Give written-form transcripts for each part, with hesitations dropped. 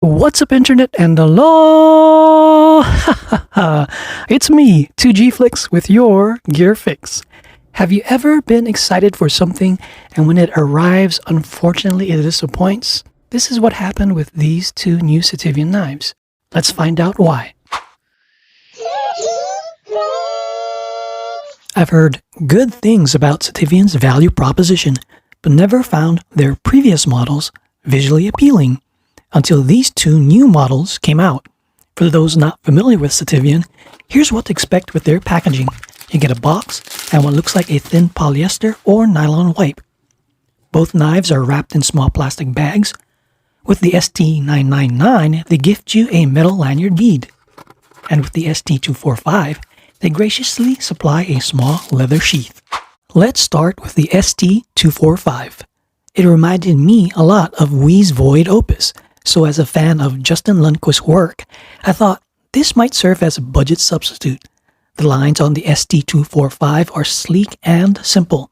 What's up, internet and hello? It's me, 2G with your gear fix. Have you ever been excited for something and when it arrives, unfortunately it disappoints? This is what happened with these two new Sitivian knives. Let's find out why. I've heard good things about Sitivien's value proposition, but never found their previous models visually appealing until these two new models came out. For those not familiar with Sitivien, here's what to expect with their packaging. You get a box and what looks like a thin polyester or nylon wipe. Both knives are wrapped in small plastic bags. With the ST999, they gift you a metal lanyard bead. And with the ST245, they graciously supply a small leather sheath. Let's start with the ST245. It reminded me a lot of Wii's Void Opus, so as a fan of Justin Lundquist's work, I thought this might serve as a budget substitute. The lines on the ST245 are sleek and simple.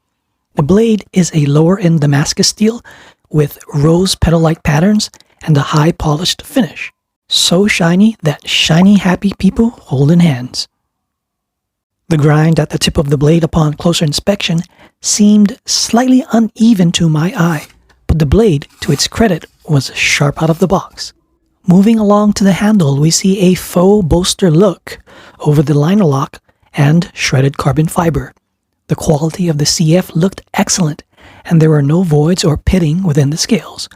The blade is a lower-end Damascus steel with rose petal-like patterns and a high polished finish. So shiny that shiny happy people hold in hands. The grind at the tip of the blade upon closer inspection seemed slightly uneven to my eye, but the blade, to its credit, was sharp out of the box. Moving along to the handle, we see a faux bolster look over the liner lock and shredded carbon fiber. The quality of the CF looked excellent, and there were no voids or pitting within the scales.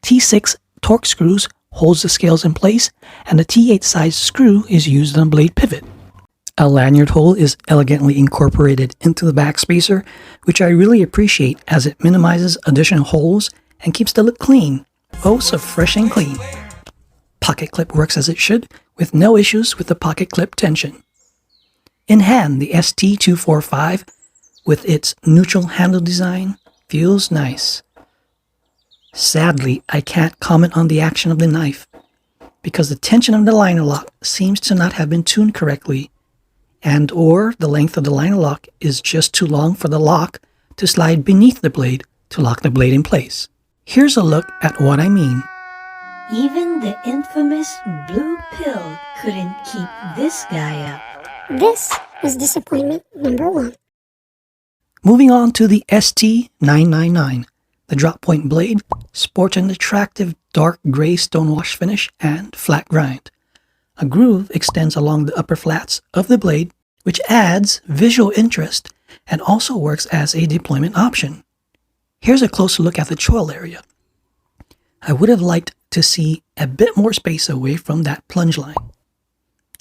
T6 torque screws holds the scales in place, and the T8 size screw is used on blade pivot. A lanyard hole is elegantly incorporated into the back spacer, which I really appreciate as it minimizes additional holes and keeps the look clean. Oh, so fresh and clean. Pocket clip works as it should, with no issues with the pocket clip tension. In hand, the ST245, with its neutral handle design, feels nice. Sadly, I can't comment on the action of the knife, because the tension of the liner lock seems to not have been tuned correctly, and or the length of the liner lock is just too long for the lock to slide beneath the blade to lock the blade in place. Here's a look at what I mean. Even the infamous blue pill couldn't keep this guy up. This was disappointment number 1. Moving on to the ST999. The drop point blade sports an attractive dark gray stonewash finish and flat grind. A groove extends along the upper flats of the blade, which adds visual interest and also works as a deployment option. Here's a closer look at the choil area. I would have liked to see a bit more space away from that plunge line.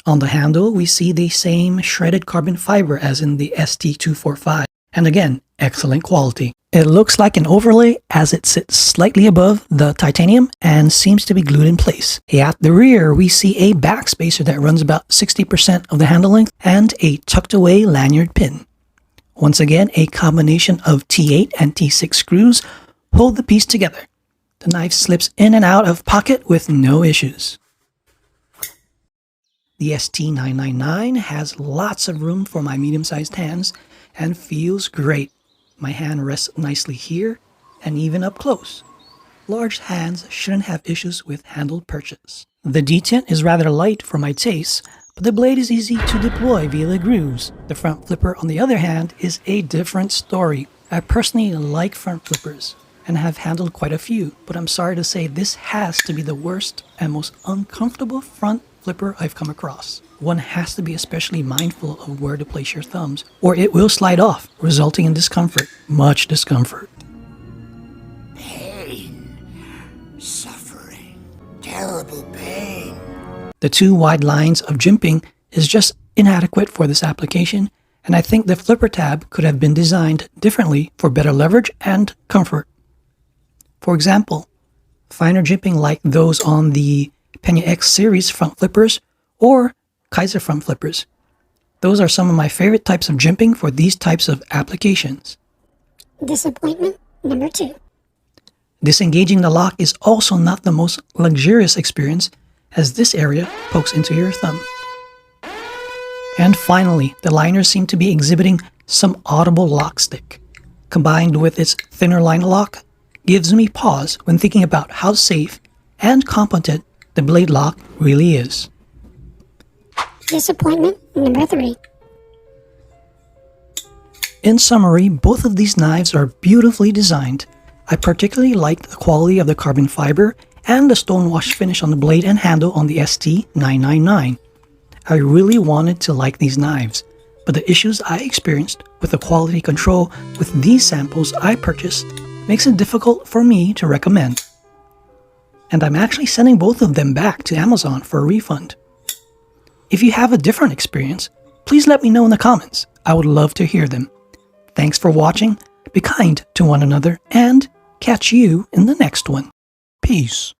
On the handle, we see the same shredded carbon fiber as in the ST245, and again, excellent quality. It looks like an overlay as it sits slightly above the titanium and seems to be glued in place. At the rear, we see a back spacer that runs about 60% of the handle length and a tucked away lanyard pin. Once again, a combination of T8 and T6 screws hold the piece together. The knife slips in and out of pocket with no issues. The ST999 has lots of room for my medium-sized hands and feels great. My hand rests nicely here and even up close. Large hands shouldn't have issues with handle purchase. The detent is rather light for my taste, but the blade is easy to deploy via the grooves. The front flipper, on the other hand, is a different story. I personally like front flippers and have handled quite a few, but I'm sorry to say this has to be the worst and most uncomfortable front flipper I've come across. One has to be especially mindful of where to place your thumbs, or it will slide off, resulting in discomfort, much discomfort. Pain, suffering, terrible pain. The two wide lines of jimping is just inadequate for this application, and I think the flipper tab could have been designed differently for better leverage and comfort. For example, finer jimping like those on the Pena X series front flippers or Kaiser front flippers. Those are some of my favorite types of jimping for these types of applications. Disappointment number 2. Disengaging the lock is also not the most luxurious experience, as this area pokes into your thumb. And finally, the liners seem to be exhibiting some audible lock stick. Combined with its thinner liner lock, gives me pause when thinking about how safe and competent the blade lock really is. Disappointment number 3. In summary, both of these knives are beautifully designed. I particularly liked the quality of the carbon fiber and the stonewash finish on the blade and handle on the ST999. I really wanted to like these knives, but the issues I experienced with the quality control with these samples I purchased makes it difficult for me to recommend. And I'm actually sending both of them back to Amazon for a refund. If you have a different experience, please let me know in the comments. I would love to hear them. Thanks for watching, be kind to one another, and catch you in the next one. Peace.